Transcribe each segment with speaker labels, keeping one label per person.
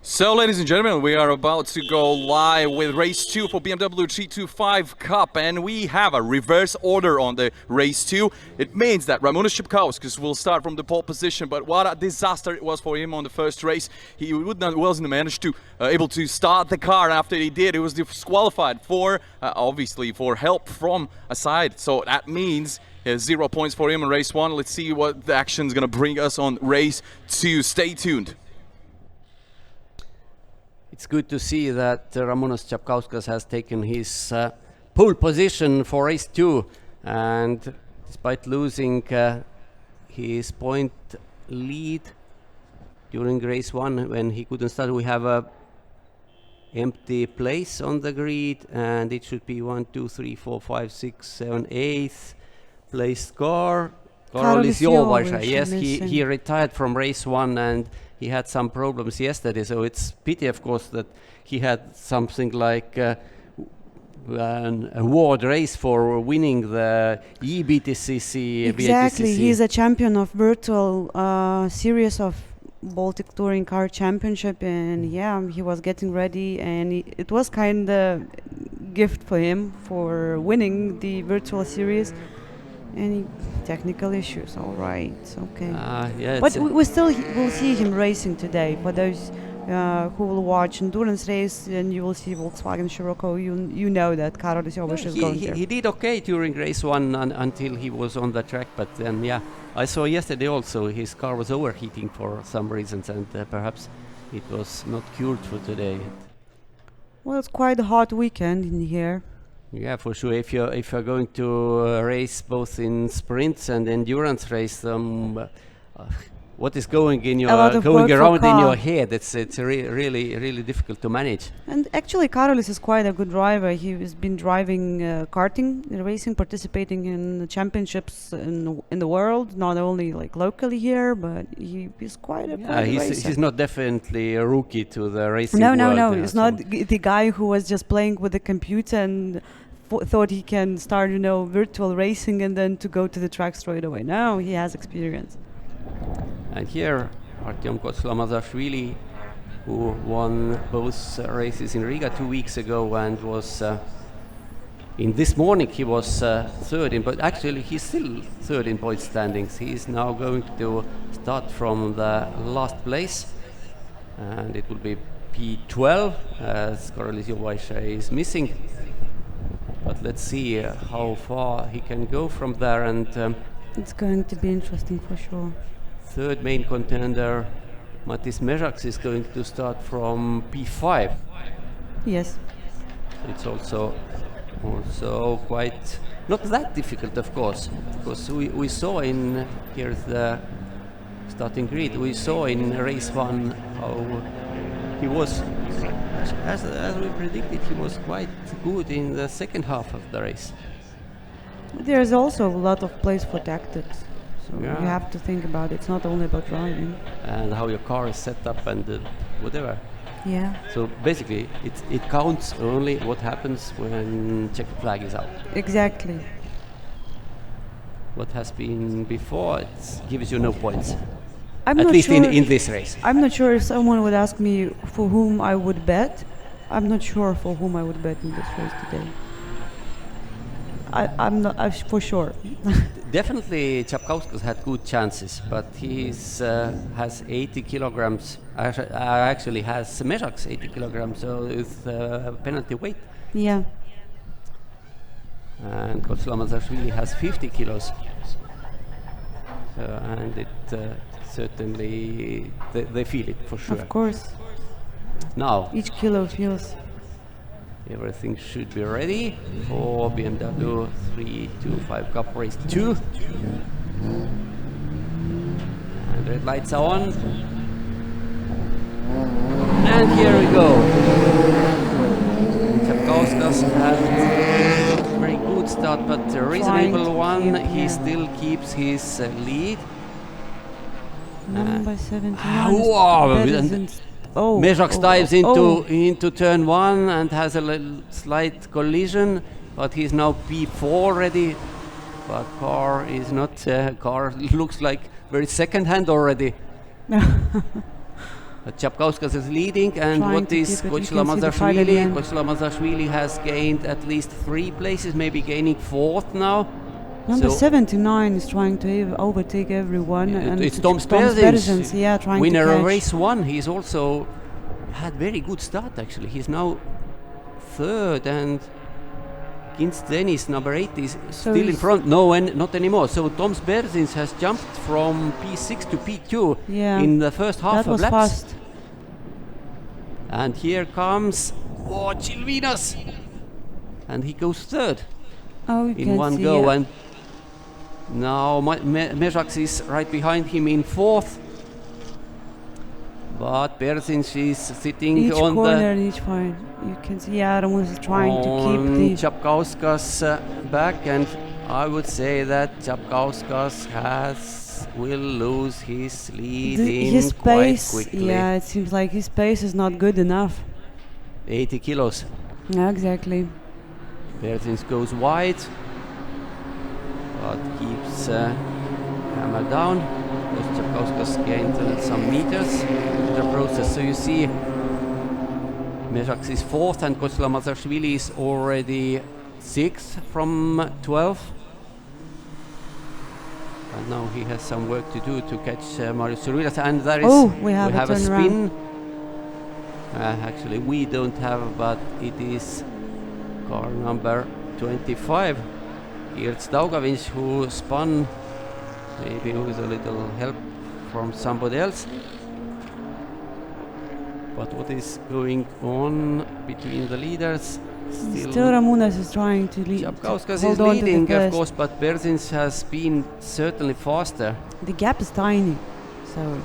Speaker 1: So, ladies and gentlemen, we are about to go live with race 2 for BMW 325 Cup, and we have a reverse order on the race 2. It means that Ramūnas Čepkauskas will start from the pole position, but what a disaster it was for him on the first race. He wasn't managed to able to start the car. After he did, he was disqualified for obviously for help from a side. So that means 0 points for him in race 1. Let's see what the action is going to bring us on race 2. Stay tuned.
Speaker 2: It's good to see that Ramūnas Čepkauskas has taken his pole position for race 2, and despite losing his point lead during race 1 when he couldn't start, we have a empty place on the grid, and it should be 1, 2, 3, 4, 5, 6, 7, 8th placed car. Andris Cats. Yes, he retired from race 1 and he had some problems yesterday, so it's pity, of course, that he had something like an award race for winning the BaTCC.
Speaker 3: Exactly, he's a champion of virtual series of Baltic Touring Car Championship, and yeah, he was getting ready, and it was kind of gift for him for winning the virtual series. Any technical issues? All right, okay.
Speaker 2: Yeah,
Speaker 3: but we still will see him racing today. For those who will watch endurance race, and you will see Volkswagen Scirocco, you know that Karolis Jovic is going there.
Speaker 2: He did okay during race 1 until he was on the track, but then yeah, I saw yesterday also his car was overheating for some reasons, and perhaps it was not cured for today.
Speaker 3: Well, it's quite a hot weekend in here.
Speaker 2: Yeah, for sure. If you're going to race both in sprints and endurance race, what is going around in your head? It's really difficult to manage.
Speaker 3: And actually, Karolis is quite a good driver. He has been driving karting racing, participating in the championships in the world, not only like locally here, but he's quite a good racer.
Speaker 2: He's not definitely a rookie to the racing world.
Speaker 3: No. He's not the guy who was just playing with the computer and thought he can start, virtual racing and then to go to the track straight away. No, he has experience.
Speaker 2: And here, Artyom Kotlamazashvili, who won both races in Riga 2 weeks ago and was in this morning he was third but actually he's still third in point standings. He is now going to start from the last place, and it will be P12 as Karolis Jovic is missing. But let's see how far he can go from there, and
Speaker 3: it's going to be interesting for sure.
Speaker 2: Third main contender, Matiss Mezaks, is going to start from P5.
Speaker 3: Yes.
Speaker 2: It's also quite not that difficult, of course, because we saw in here's the starting grid. We saw in race 1 how he was, as we predicted, he was quite good in the second half of the race.
Speaker 3: There's also a lot of place for tactics. You have to think about it. It's not only about driving.
Speaker 2: And how your car is set up and whatever.
Speaker 3: Yeah.
Speaker 2: So basically, it counts only what happens when checkered flag is out.
Speaker 3: Exactly.
Speaker 2: What has been before, it gives you no points.
Speaker 3: At least in this race. I'm not sure if someone would ask me for whom I would bet. I'm not sure for whom I would bet in this race today. I'm not for sure.
Speaker 2: Definitely Čepkauskas had good chances, but he has 80 kilograms. Actually has Mezaks 80 kilograms, so it's penalty weight.
Speaker 3: Yeah.
Speaker 2: And Kotlamazashvili has 50 kilos. And it certainly, they feel it for sure.
Speaker 3: Of course.
Speaker 2: Now,
Speaker 3: each kilo feels.
Speaker 2: Everything should be ready for BMW 325 Cup Race 2. And red lights are on. And here we go. Čepkauskas had a very good start, but a reasonable one. He still keeps his lead.
Speaker 3: Number 79.
Speaker 2: Wow! Mezaks dives into turn 1 and has a slight collision, but he's now P4 already. But car is not. Car looks like very second-hand already. Chapkauskas is leading, and
Speaker 3: Trying
Speaker 2: what
Speaker 3: to
Speaker 2: is
Speaker 3: keep it. You
Speaker 2: Kochla
Speaker 3: can see the fight at the
Speaker 2: Mazashvili?
Speaker 3: end.
Speaker 2: Kochla Mazashvili has gained at least 3 places, maybe gaining 4th now.
Speaker 3: Number
Speaker 2: So
Speaker 3: 79 is trying to overtake everyone. And
Speaker 2: it's Toms
Speaker 3: Toms
Speaker 2: Berzins,
Speaker 3: yeah, trying
Speaker 2: winner
Speaker 3: to
Speaker 2: of
Speaker 3: catch.
Speaker 2: race 1. He's also had very good start actually. He's now 3rd, and Gints Dennis, number 8, is
Speaker 3: So
Speaker 2: still in
Speaker 3: he's-
Speaker 2: front. No, and not anymore. So Toms Berzins has jumped from P6 to P2
Speaker 3: Yeah,
Speaker 2: in the first half
Speaker 3: that
Speaker 2: of
Speaker 3: was
Speaker 2: laps.
Speaker 3: fast.
Speaker 2: And here comes Chilvinas, and he goes 3rd
Speaker 3: Oh, you
Speaker 2: in
Speaker 3: can
Speaker 2: one
Speaker 3: see,
Speaker 2: go.
Speaker 3: yeah.
Speaker 2: And now Mezaks is right behind him in 4th. But Berzins is sitting
Speaker 3: Each
Speaker 2: on
Speaker 3: corner,
Speaker 2: the
Speaker 3: each point. You can see Ramonas is trying to
Speaker 2: on
Speaker 3: keep the.
Speaker 2: Chapkauskas back, and I would say that Chapkauskas will lose his lead
Speaker 3: His
Speaker 2: quite
Speaker 3: pace,
Speaker 2: quickly.
Speaker 3: yeah, it seems like his pace is not good enough.
Speaker 2: 80 kilos.
Speaker 3: Yeah, exactly.
Speaker 2: Berzins goes wide, but keeps hammer down. Because Chapkauskas gained some meters in the process. So you see, Mezaks is 4th, and Kochla Mazashvili is already 6th from 12. And now he has some work to do to catch Marius Survilas. And there is
Speaker 3: Oh, we have a
Speaker 2: a
Speaker 3: turnaround.
Speaker 2: spin. Actually, we don't have, but it is car number 25, Geerts Daugavins, who spun, maybe with a little help from somebody else. But what is going on between the leaders?
Speaker 3: Still Ramonas is trying to lead.
Speaker 2: Chapkauskas is
Speaker 3: hold on to the
Speaker 2: leading, of
Speaker 3: first.
Speaker 2: course, but Berzins has been certainly faster.
Speaker 3: The gap is tiny, so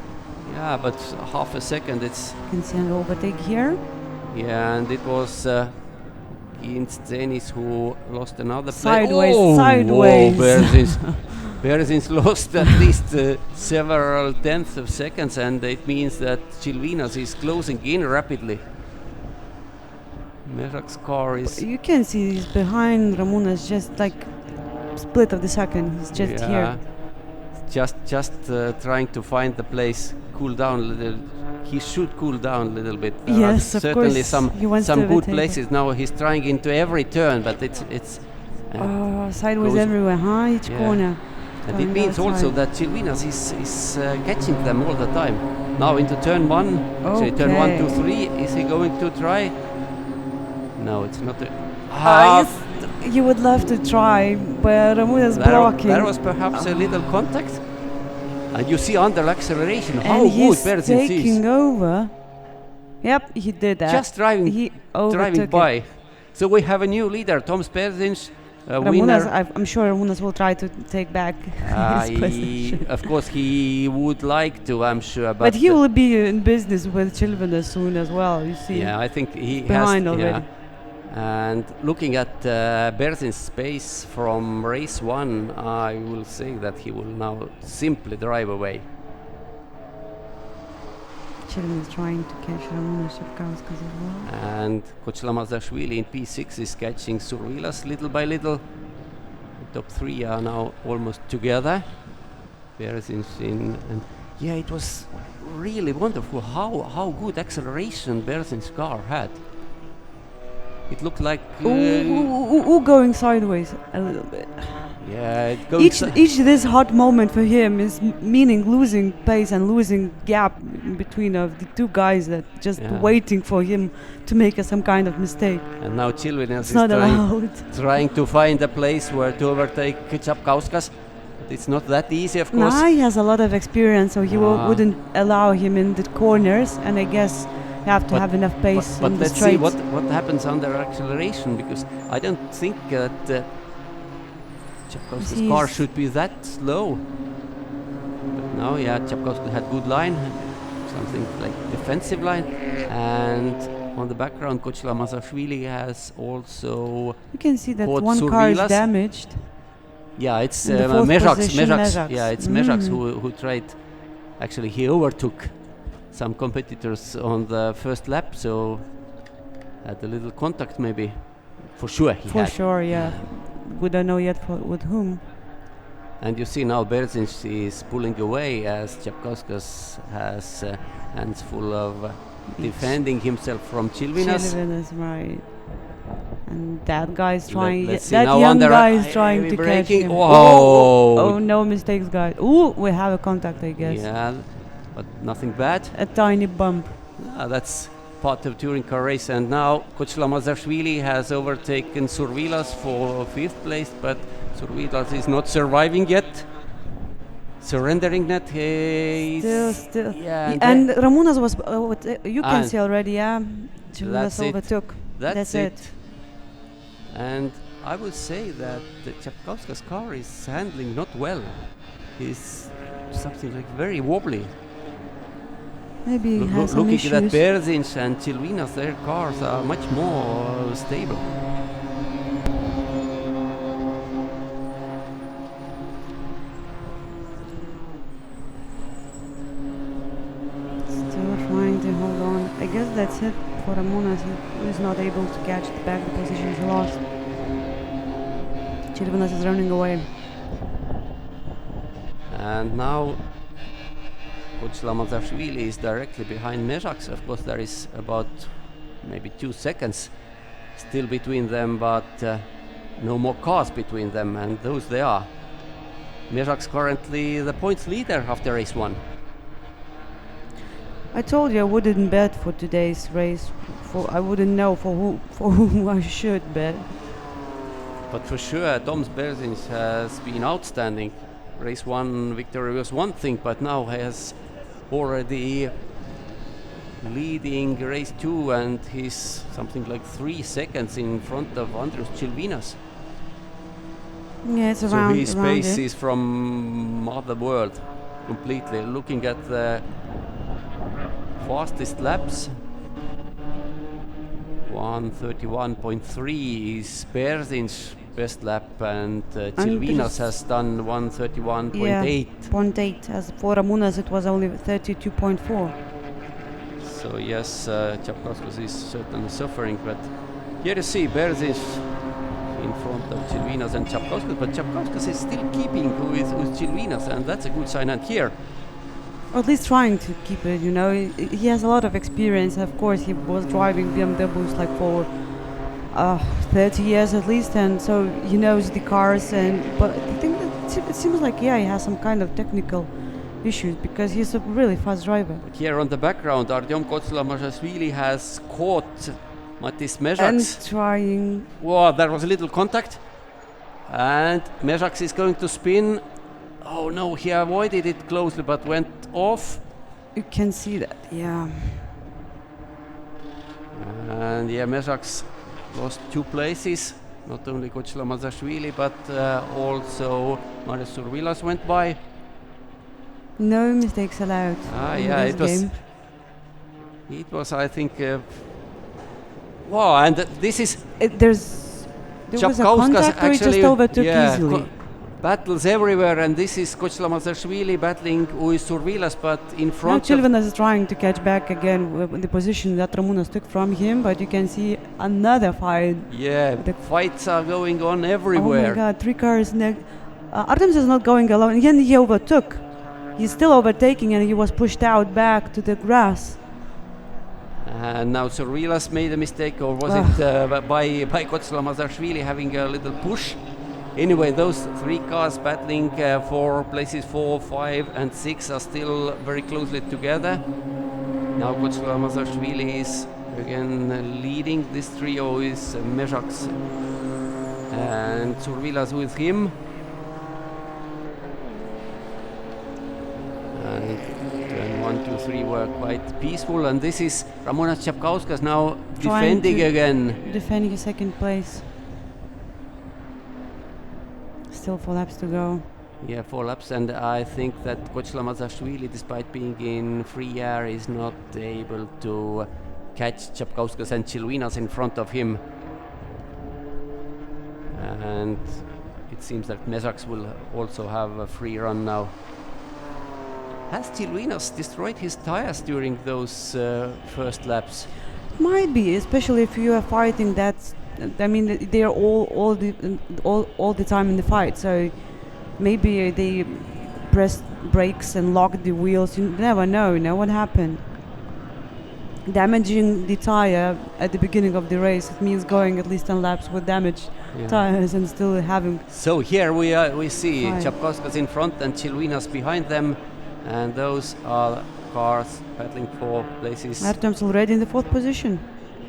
Speaker 2: Yeah, but half a second, it's
Speaker 3: you can see an overtake here.
Speaker 2: yeah, and it was Gints Dennis who lost another
Speaker 3: Sideways,
Speaker 2: Oh,
Speaker 3: sideways.
Speaker 2: Whoa, Berzins lost at least several tenths of seconds, and it means that Chilvinas is closing in rapidly. Mezaks' car is
Speaker 3: You can see he's behind Ramonas, just like split of the second. He's just here.
Speaker 2: just trying to find the place, cool down a little. He should cool down a little bit. There are
Speaker 3: Yes, of
Speaker 2: certainly
Speaker 3: course. He wants
Speaker 2: some
Speaker 3: to
Speaker 2: good
Speaker 3: overtake it.
Speaker 2: places now. He's trying into every turn, but it's
Speaker 3: Oh, sideways
Speaker 2: goes-
Speaker 3: everywhere, huh? Each
Speaker 2: Yeah.
Speaker 3: corner.
Speaker 2: and it
Speaker 3: going
Speaker 2: means also
Speaker 3: outside.
Speaker 2: that Chilvinas is catching them all the time. Now into turn 1, actually turn 1, 2,
Speaker 3: Okay.
Speaker 2: 3. Is he going to try? No, it's not.
Speaker 3: Yes, you would love to try, but Ramonas blocking.
Speaker 2: There was perhaps a little contact. And you see under acceleration how
Speaker 3: and
Speaker 2: good
Speaker 3: he's
Speaker 2: Berzins
Speaker 3: taking
Speaker 2: is.
Speaker 3: over. Yep, he did that.
Speaker 2: Just driving
Speaker 3: He overtook
Speaker 2: driving
Speaker 3: it.
Speaker 2: by. So we have a new leader, Toms Berzins, a
Speaker 3: Ramonas,
Speaker 2: winner.
Speaker 3: I'm sure Ramonas will try to take back his position.
Speaker 2: Of course, he would like to, I'm sure.
Speaker 3: But he will be in business with Chilvina soon as well, you see.
Speaker 2: Yeah, I think he
Speaker 3: behind
Speaker 2: has.
Speaker 3: already.
Speaker 2: And looking at Berzins' pace from race 1, I will say that he will now simply drive away.
Speaker 3: Chilvina is trying to catch Ramonas Chapkauskas as well.
Speaker 2: And Kochla Mazashvili in P6 is catching Survilas little by little. The top 3 are now almost together. Berzins in, and yeah, it was really wonderful how good acceleration Berzins' car had. It looked like
Speaker 3: Going sideways a little bit.
Speaker 2: yeah, it goes
Speaker 3: Each this hot moment for him is meaning losing pace and losing gap in between of the two guys that just
Speaker 2: Yeah.
Speaker 3: waiting for him to make some kind of mistake.
Speaker 2: and now Chilvinas
Speaker 3: It's
Speaker 2: is
Speaker 3: not allowed.
Speaker 2: trying to find a place where to overtake Chapkauskas. But it's not that easy, of course.
Speaker 3: Nah, he has a lot of experience, so he wouldn't allow him in the corners, and I guess you have to
Speaker 2: But-
Speaker 3: have enough pace
Speaker 2: But
Speaker 3: in the
Speaker 2: let's see
Speaker 3: straights.
Speaker 2: what happens under acceleration, because I don't think that Chapkauskas'
Speaker 3: He's-
Speaker 2: car should be that slow. But now, yeah, Chapkauskas had good line, something like defensive line, and on the background, Kochla Mazashvili has also.
Speaker 3: You can see that
Speaker 2: caught
Speaker 3: one car is
Speaker 2: Survilas.
Speaker 3: damaged.
Speaker 2: Yeah, it's
Speaker 3: In the fourth
Speaker 2: Mezaks.
Speaker 3: position, Mezaks.
Speaker 2: Yeah, it's Mezaks
Speaker 3: Mm.
Speaker 2: who tried. Actually, he overtook some competitors on the first lap, so had a little contact maybe. For sure he
Speaker 3: For
Speaker 2: had.
Speaker 3: sure, yeah. We don't know yet with whom.
Speaker 2: And you see now Berzins is pulling away as Čapkauskas has hands full of defending himself from Chilvinas.
Speaker 3: Chilvinas, right. And that guy is trying.
Speaker 2: Let's see
Speaker 3: That
Speaker 2: now
Speaker 3: young
Speaker 2: under
Speaker 3: guy is trying
Speaker 2: heavy
Speaker 3: to catch
Speaker 2: braking.
Speaker 3: him.
Speaker 2: Oh.
Speaker 3: Oh, no mistakes, guys. Ooh, we have a contact, I guess.
Speaker 2: Yeah, but nothing bad.
Speaker 3: A tiny bump.
Speaker 2: That's part of touring car race. And now Kochla-Mazashvili has overtaken Survilas for 5th place, but Survilas is not surviving yet. Surrendering net.
Speaker 3: Still.
Speaker 2: Yeah,
Speaker 3: And Ramonas was, you can
Speaker 2: And
Speaker 3: see already, yeah. Chilvinas
Speaker 2: that's it.
Speaker 3: overtook.
Speaker 2: That's it. And I would say that the Čapkauskas car is handling not well. He's something like very wobbly.
Speaker 3: Maybe he has some
Speaker 2: Looking
Speaker 3: issues.
Speaker 2: at Berzins and Chilvinas, their cars are much more stable.
Speaker 3: Still trying to hold on. I guess that's it for Ramonas. He is not able to catch the back positions he lost. Chilvinas is running away.
Speaker 2: And now Kochla-Mazashvili is directly behind Mezaks. Of course, there is about maybe 2 seconds still between them, but no more cars between them, and those they are. Mezaks currently the points leader after race 1.
Speaker 3: I told you I wouldn't bet for today's race. I wouldn't know for who I should bet.
Speaker 2: But for sure, Toms Berzins has been outstanding. Race 1 victory was one thing, but now has already leading race 2, and he's something like 3 seconds in front of Andrius Chilvinas.
Speaker 3: Yeah, it's
Speaker 2: So
Speaker 3: around.
Speaker 2: his
Speaker 3: around
Speaker 2: pace
Speaker 3: it.
Speaker 2: is from other world completely. Looking at the fastest laps, 1:31.3 is Berzins' best lap, and Chilvinas has done 1:31.8.
Speaker 3: Yeah, 0.8. As for Ramonas, it was only 32.4.
Speaker 2: So yes, Čapkauskas is certainly suffering, but here you see Berzins in front of Chilvinas and Čapkauskas, but Čapkauskas is still keeping with Chilvinas, and that's a good sign. And here,
Speaker 3: Or at least trying to keep it, you know. He has a lot of experience. Of course, he was driving BMWs like for 30 years at least, and so he knows the cars. But I think that it seems like, yeah, he has some kind of technical issues because he's a really fast driver.
Speaker 2: here on the background, Artyom Kochla-Mazashvili has caught Matiss
Speaker 3: And
Speaker 2: Mezaks.
Speaker 3: trying.
Speaker 2: Wow, there was a little contact, and Mezaks is going to spin. Oh no, he avoided it closely but went off.
Speaker 3: You can see that, yeah.
Speaker 2: And yeah, Mezaks lost 2 places. Not only Kochla-Mazashvili, but also Marius Survilas went by.
Speaker 3: No mistakes allowed in
Speaker 2: Yeah,
Speaker 3: this game.
Speaker 2: it was, I think. Wow, and this is
Speaker 3: There was a
Speaker 2: Čapkauskas
Speaker 3: contact or he just overtook easily.
Speaker 2: Battles everywhere, and this is Kochla-Mazashvili battling with Survilas, but in
Speaker 3: Now
Speaker 2: front of.
Speaker 3: Chilvinas is trying to catch back again with the position that Ramonas took from him, but you can see another fight.
Speaker 2: Yeah, the fights are going on everywhere.
Speaker 3: Oh my god, 3 cars next. Artemis is not going alone. Again, he overtook. He's still overtaking and he was pushed out back to the grass.
Speaker 2: And now Survilas made a mistake, or was it by Kochla-Mazashvili having a little push? Anyway, those 3 cars battling for places 4, 5 and 6 are still very closely together. Now Kochla-Mazashvili is again leading. This trio is Mezaks and Survilas with him. And turn 1, 2, 3 were quite peaceful, and this is Ramonas Čapkauskas now
Speaker 3: Trying
Speaker 2: defending
Speaker 3: to
Speaker 2: again.
Speaker 3: Defending his second place. Still 4 laps to go.
Speaker 2: Yeah, 4 laps, and I think that Kochla-Mazashvili, despite being in free air, is not able to catch Čapkauskas and Chilvinas in front of him. And it seems that Mezaks will also have a free run now. Has Chilvinas destroyed his tires during those first laps?
Speaker 3: Might be, especially if you are fighting that. I mean, they are all the time in the fight. So maybe they pressed brakes and locked the wheels. You never know, what happened. Damaging the tire at the beginning of the race, it means going at least 10 laps with damaged tires and still having.
Speaker 2: So here we see
Speaker 3: Fine.
Speaker 2: Čapkauskas in front and Chilvinas behind them, and those are cars battling for places.
Speaker 3: Artem's already in the 4th position.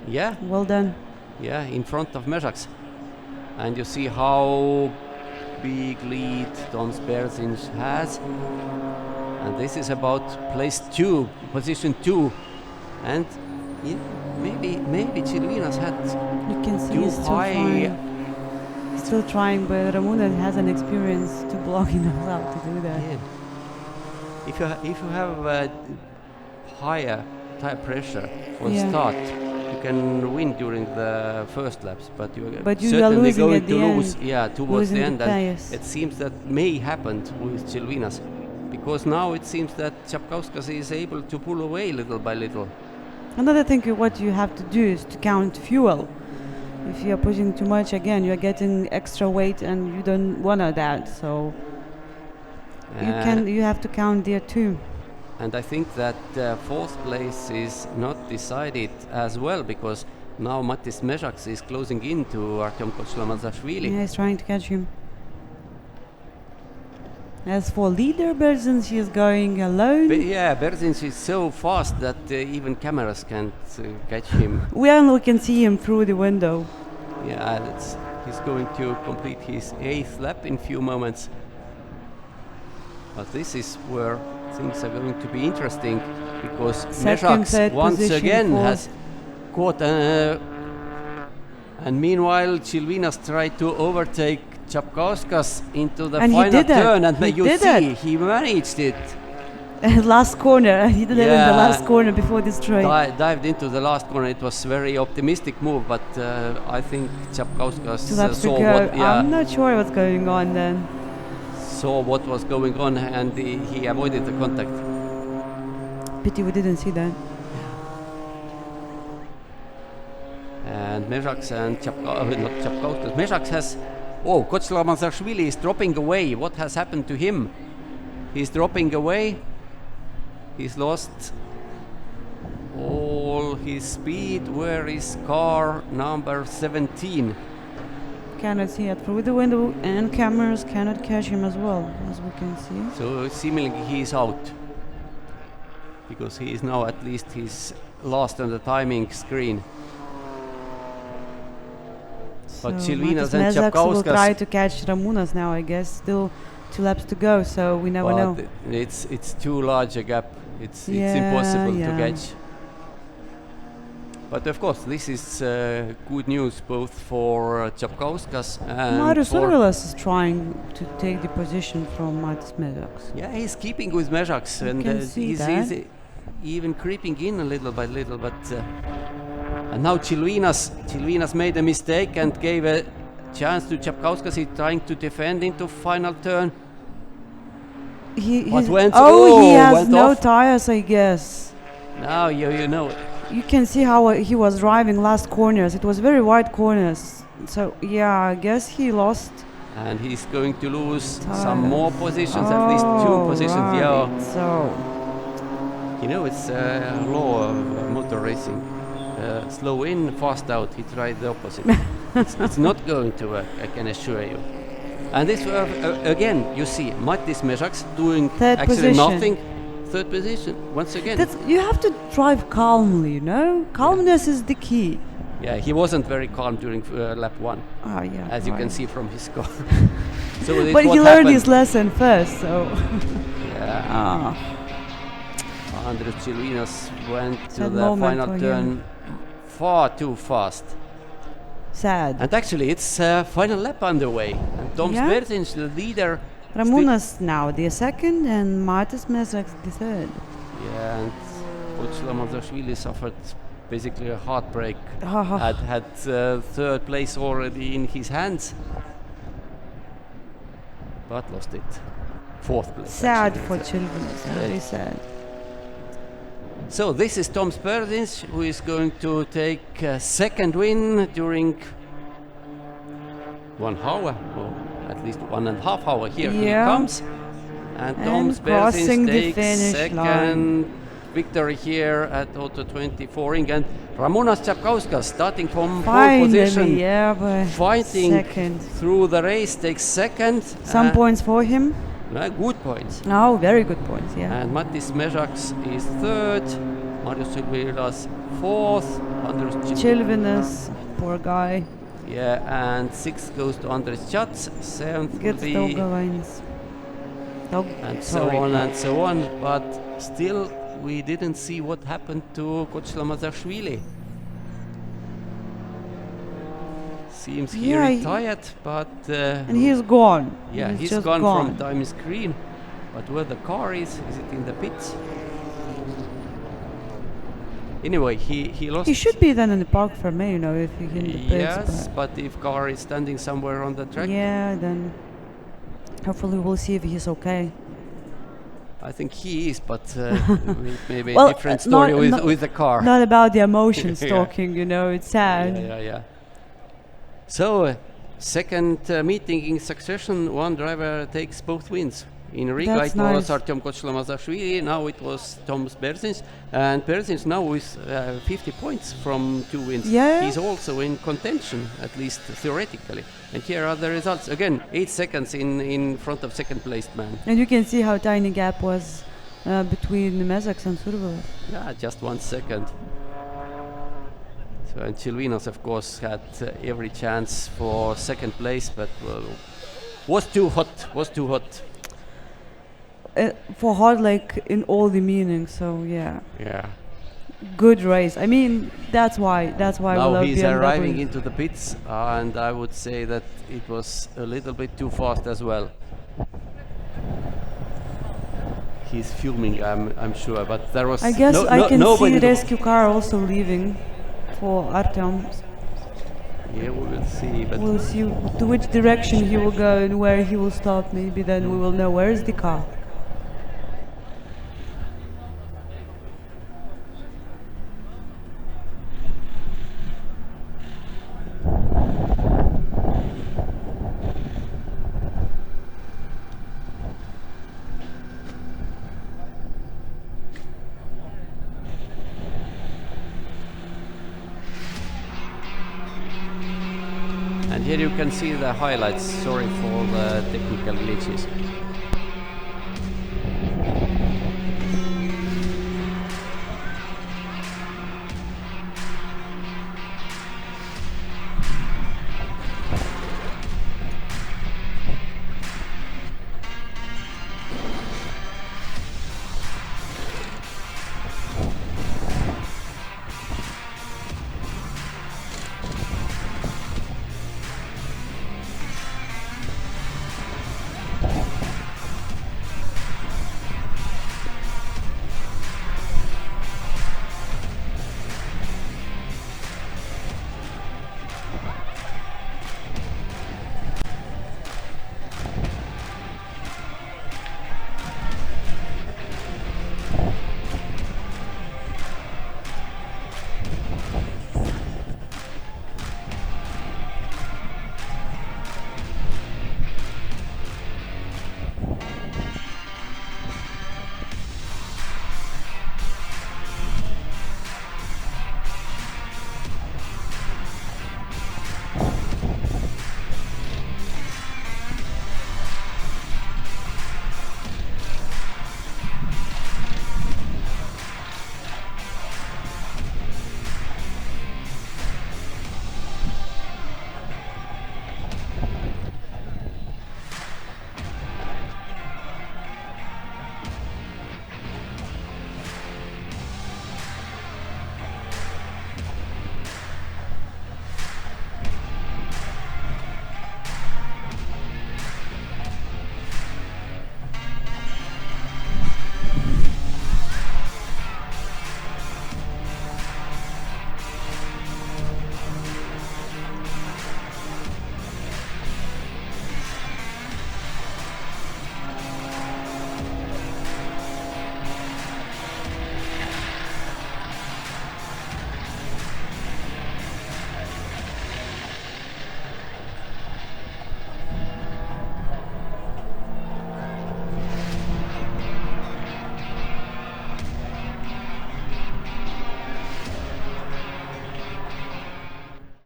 Speaker 2: Yeah,
Speaker 3: Well done.
Speaker 2: yeah, in front of Mezaks. And you see how big lead Toms Berzins has. And this is about place 2, position 2. And maybe Chilvinas had
Speaker 3: You can see
Speaker 2: too
Speaker 3: he's still
Speaker 2: high.
Speaker 3: trying. Still trying, but Ramona hasn't experience to block enough out to do that.
Speaker 2: Yeah. If you have higher tire pressure for
Speaker 3: Yeah.
Speaker 2: start, you can win during the first laps, but you
Speaker 3: You are
Speaker 2: certainly
Speaker 3: losing
Speaker 2: going
Speaker 3: at
Speaker 2: to
Speaker 3: the
Speaker 2: lose.
Speaker 3: end.
Speaker 2: Yeah, towards
Speaker 3: Losing
Speaker 2: the
Speaker 3: the
Speaker 2: end, and
Speaker 3: tires.
Speaker 2: it seems that may happen with Chilvinas, because now it seems that Čapkauskas is able to pull away little by little.
Speaker 3: Another thing what you have to do is to count fuel. If you are pushing too much, again, you are getting extra weight, and you don't want that. So you have to count there too.
Speaker 2: And I think that 4th place is not decided as well, because now Matiss Mezaks is closing in to Artem Kochlamazashvili.
Speaker 3: Yeah, he's trying to catch him. As for leader Berzins, he is going alone.
Speaker 2: Berzins is so fast that even cameras can't catch him.
Speaker 3: We only can see him through the window.
Speaker 2: Yeah, he's going to complete his 8th lap in few moments. But this is where things are going to be interesting, because
Speaker 3: Second,
Speaker 2: Mezaks
Speaker 3: third
Speaker 2: once
Speaker 3: position,
Speaker 2: again
Speaker 3: fourth.
Speaker 2: has caught, and meanwhile Chilvinas tried to overtake Čapkauskas into the
Speaker 3: And he
Speaker 2: final
Speaker 3: did that.
Speaker 2: turn, and
Speaker 3: He
Speaker 2: you
Speaker 3: did
Speaker 2: see
Speaker 3: it.
Speaker 2: he managed it.
Speaker 3: Last corner, he did it in the
Speaker 2: Yeah.
Speaker 3: last corner before this straight.
Speaker 2: Dived into the last corner. It was very optimistic move, but I think Čapkauskas
Speaker 3: 2 laps to
Speaker 2: saw
Speaker 3: go.
Speaker 2: what,
Speaker 3: I'm not sure what's going on then.
Speaker 2: saw what was going on, and he avoided the contact.
Speaker 3: Pity we didn't see that.
Speaker 2: And Mezaks and not Čapkauskas. Mezaks has. Oh, Kochlamazashvili is dropping away. What has happened to him? He's dropping away. He's lost all his speed. Where is car number 17?
Speaker 3: Cannot see it through the window, and cameras cannot catch him as well, as we can see.
Speaker 2: So seemingly he is out, because he is now at least he's lost on the timing screen. But
Speaker 3: So
Speaker 2: Chilvinas
Speaker 3: Matiss
Speaker 2: and
Speaker 3: Mezaks will try
Speaker 2: Čapkauskas,
Speaker 3: to catch Ramunas now, I guess. Still 2 laps to go, so we never know.
Speaker 2: but it's too large a gap. It's impossible to catch. But of course, this is good news both for Čapkauskas and
Speaker 3: Marius
Speaker 2: for.
Speaker 3: Urvilas is trying to take the position from Matiss Mezaks.
Speaker 2: Yeah, he's keeping with Mezaks,
Speaker 3: You
Speaker 2: and
Speaker 3: can see
Speaker 2: he's
Speaker 3: that.
Speaker 2: even creeping in a little by little. But and now Chilvinas made a mistake and gave a chance to Čapkauskas. He's trying to defend into final turn.
Speaker 3: He
Speaker 2: went-
Speaker 3: he has
Speaker 2: went
Speaker 3: no
Speaker 2: off.
Speaker 3: tires, I guess.
Speaker 2: Now you know.
Speaker 3: You can see how he was driving last corners. It was very wide corners. So yeah, I guess he lost.
Speaker 2: And he's going to lose some
Speaker 3: Tires.
Speaker 2: more positions, at least 2 positions. Yeah,
Speaker 3: Right. So
Speaker 2: you know, it's a law of motor racing. Slow in, fast out. He tried the opposite. it's not going to work, I can assure you. And this again, you see Matiss Mezaks doing
Speaker 3: Third
Speaker 2: actually
Speaker 3: position.
Speaker 2: nothing. 3rd position once again.
Speaker 3: you have to drive calmly, you know? Calmness is the key.
Speaker 2: Yeah, he wasn't very calm during lap 1,
Speaker 3: Ah, yeah.
Speaker 2: as you can
Speaker 3: right.
Speaker 2: see from his score. So this
Speaker 3: But
Speaker 2: what
Speaker 3: he learned
Speaker 2: happened.
Speaker 3: his lesson first, so.
Speaker 2: Yeah.
Speaker 3: Ah.
Speaker 2: Andris Cats went to
Speaker 3: Sad
Speaker 2: the
Speaker 3: moment
Speaker 2: final
Speaker 3: for
Speaker 2: turn
Speaker 3: him.
Speaker 2: far too fast.
Speaker 3: Sad.
Speaker 2: And actually, it's final lap underway. And Toms
Speaker 3: Yeah?
Speaker 2: Berzins, the leader.
Speaker 3: Ramunas now the second, and Matiss Mezaks the third.
Speaker 2: Yeah, and Kochlamazashvili suffered basically a heartbreak.
Speaker 3: Ah.
Speaker 2: Had 3rd place already in his hands, but lost it. 4th place.
Speaker 3: Sad
Speaker 2: actually.
Speaker 3: for children. Very sad.
Speaker 2: So this is Toms Berzins, who is going to take a 2nd win during 1 hour. Oh, at least 1.5 hours. Here he
Speaker 3: Yeah.
Speaker 2: comes. And Toms
Speaker 3: crossing
Speaker 2: Berzins
Speaker 3: the
Speaker 2: takes
Speaker 3: finish
Speaker 2: second
Speaker 3: line.
Speaker 2: victory here at Auto 24 ring. And Ramonas Čapkauskas starting from pole
Speaker 3: Finally,
Speaker 2: position,
Speaker 3: yeah, but
Speaker 2: fighting
Speaker 3: second.
Speaker 2: through the race, takes second.
Speaker 3: Some points for him.
Speaker 2: Good points.
Speaker 3: Oh, very good points, yeah.
Speaker 2: And Matiss Mezaks is third, Marius Silvilas fourth, Andris
Speaker 3: Chilvinus, poor guy.
Speaker 2: yeah, and sixth goes to Andris Cats, seventh will
Speaker 3: Gets
Speaker 2: be,
Speaker 3: Daugavainis.
Speaker 2: and so on and so on. But still, we didn't see what happened to Kochlamazashvili. Seems he
Speaker 3: Yeah, he-
Speaker 2: retired, but
Speaker 3: And he's gone.
Speaker 2: yeah, he's
Speaker 3: just
Speaker 2: gone from time screen. But where the car is it in the pits? Anyway, he lost.
Speaker 3: He should be then in the park for me, you know, if he can the pits,
Speaker 2: Yes, but if car is standing somewhere on the track,
Speaker 3: yeah, then hopefully we'll see if he's okay.
Speaker 2: I think he is, but maybe
Speaker 3: Well,
Speaker 2: a different
Speaker 3: not-
Speaker 2: story
Speaker 3: not-
Speaker 2: with the car.
Speaker 3: Not about the emotions
Speaker 2: Yeah.
Speaker 3: talking, you know, it's sad.
Speaker 2: Yeah. So, second meeting in succession, one driver takes both wins. In Riga
Speaker 3: That's
Speaker 2: it was
Speaker 3: nice.
Speaker 2: Artyom Kochlamazashvili, now it was Toms Berzins, and Berzins now with 50 points from 2 wins.
Speaker 3: Yeah.
Speaker 2: He's also in contention, at least theoretically. And here are the results. Again, 8 seconds in front of second placed man.
Speaker 3: And you can see how tiny gap was between Mezaks and Survilas.
Speaker 2: Yeah, just 1 second. So, and Chilvinas, of course, had every chance for second place, but was too hot.
Speaker 3: For hard, like in all the meanings, so yeah.
Speaker 2: Yeah.
Speaker 3: Good race. I mean, that's why we
Speaker 2: Now
Speaker 3: love
Speaker 2: he's
Speaker 3: BMW.
Speaker 2: arriving into the pits, and I would say that it was a little bit too fast as well. He's fuming, I'm sure, but there was
Speaker 3: I guess
Speaker 2: no,
Speaker 3: I can
Speaker 2: nobody
Speaker 3: see
Speaker 2: to-
Speaker 3: rescue car also leaving for Artyom.
Speaker 2: Yeah, we will see, but
Speaker 3: We'll see to which direction he will go and where he will stop. Maybe then we will know where is the car.
Speaker 2: and here you can see the highlights. Sorry for the technical glitches.